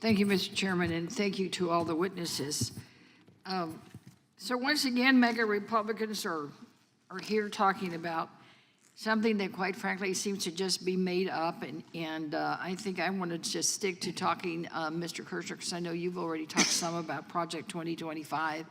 Thank you, Mr. Chairman, and thank you to all the witnesses. So once again, MAGA Republicans are here talking about something that, quite frankly, seems to just be made up. And I think I want to just stick to talking, Mr. Kirschner, because I know you've already talked some about Project 2025,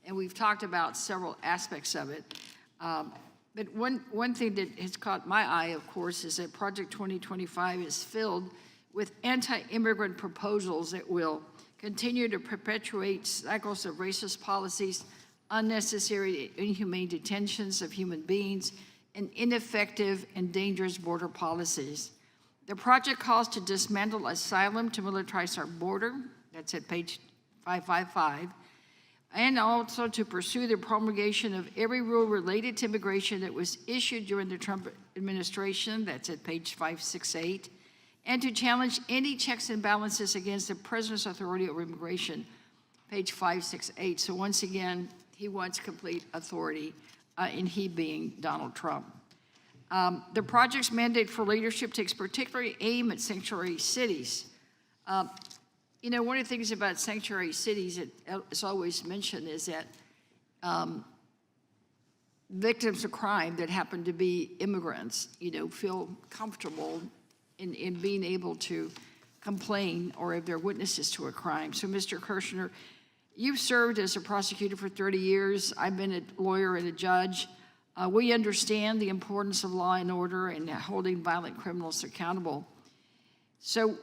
and we've talked about several aspects of it. But one thing that has caught my eye, of course, is that Project 2025 is filled with anti-immigrant proposals that will continue to perpetuate cycles of racist policies, unnecessary inhumane detentions of human beings, and ineffective and dangerous border policies. The project calls to dismantle asylum, to militarize our border, that's at page 555, and also to pursue the promulgation of every rule related to immigration that was issued during the Trump administration, that's at page 568, and to challenge any checks and balances against the president's authority over immigration, page 568. So once again, he wants complete authority, and he being Donald Trump. The project's mandate for leadership takes particularly aim at sanctuary cities. You know, one of the things about sanctuary cities that is always mentioned is that victims of crime that happen to be immigrants, you know, feel comfortable in being able to complain or if they're witnesses to a crime. So, Mr. Kirschner, you've served as a prosecutor for 30 years. I've been a lawyer and a judge. We understand the importance of law and order and holding violent criminals accountable. So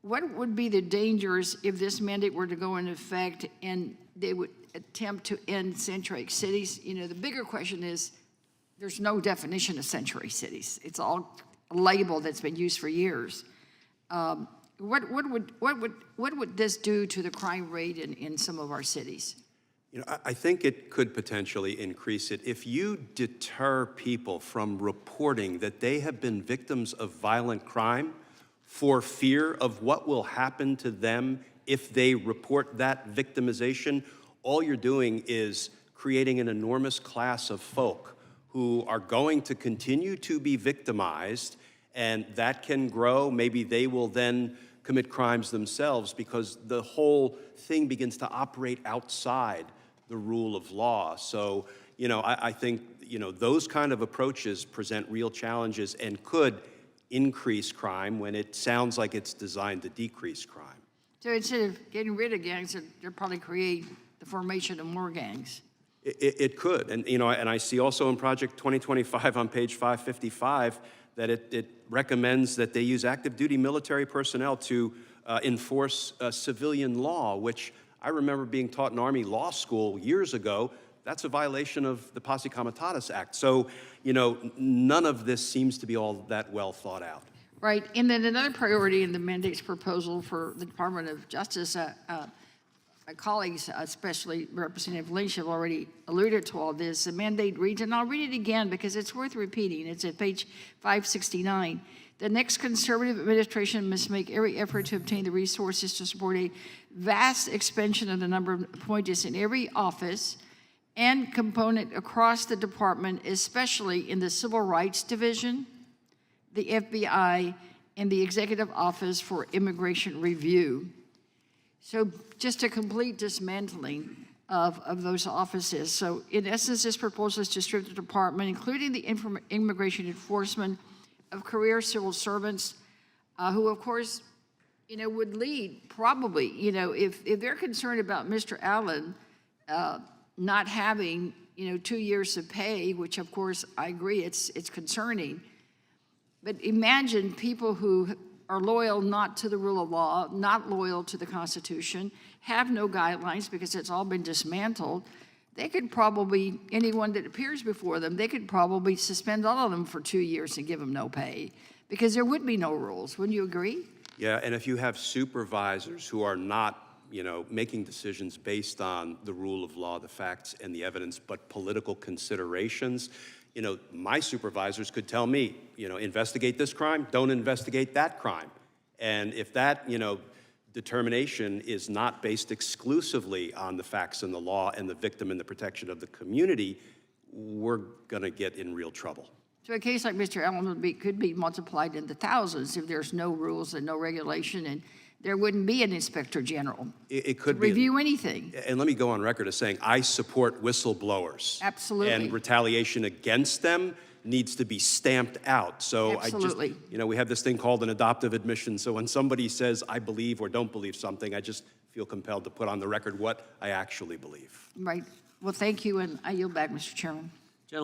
what would be the dangers if this mandate were to go into effect and they would attempt to end sanctuary cities? You know, the bigger question is there's no definition of sanctuary cities. It's all a label that's been used for years. What would this do to the crime rate in some of our cities? You know, I think it could potentially increase it. If you deter people from reporting that they have been victims of violent crime for fear of what will happen to them if they report that victimization, all you're doing is creating an enormous class of folk who are going to continue to be victimized, and that can grow. Maybe they will then commit crimes themselves because the whole thing begins to operate outside the rule of law. So, you know, I think, you know, those kind of approaches present real challenges and could increase crime when it sounds like it's designed to decrease crime. So instead of getting rid of gangs, they'll probably create the formation of more gangs. It could, and you know, and I see also in Project 2025 on page 555 that it recommends that they use active duty military personnel to enforce civilian law, which I remember being taught in Army law school years ago. That's a violation of the Posse Comitatus Act. So, you know, none of this seems to be all that well thought out. Right, and then another priority in the mandate's proposal for the Department of Justice, my colleagues, especially Representative Lynch, have already alluded to all this. The mandate reads, and I'll read it again because it's worth repeating. It's at page 569. The next conservative administration must make every effort to obtain the resources to support a vast expansion of the number of appointees in every office and component across the department, especially in the Civil Rights Division, the FBI, and the Executive Office for Immigration Review. So just a complete dismantling of those offices. So in essence, this proposal is to strip the department, including the immigration enforcement, of career civil servants who, of course, you know, would lead probably, you know, if they're concerned about Mr. Allen not having, you know, 2 years of pay, which of course I agree it's concerning. But imagine people who are loyal not to the rule of law, not loyal to the Constitution, have no guidelines because it's all been dismantled. They could probably, anyone that appears before them, they could probably suspend all of them for 2 years and give them no pay because there would be no rules. Wouldn't you agree? Yeah, and if you have supervisors who are not, you know, making decisions based on the rule of law, the facts and the evidence, but political considerations, you know, my supervisors could tell me, you know, investigate this crime, don't investigate that crime. And if that, you know, determination is not based exclusively on the facts and the law and the victim and the protection of the community, we're gonna get in real trouble. So a case like Mr. Allen could be multiplied in the thousands if there's no rules and no regulation, and there wouldn't be an inspector general It to could be. review anything. And let me go on record as saying I support whistleblowers. Absolutely. And retaliation against them needs to be stamped out. So Absolutely. we have this thing called an adoptive admission. So when somebody says I believe or don't believe something, I just feel compelled to put on the record what I actually believe. Right. Well, thank you, and I yield back, Mr. Chairman.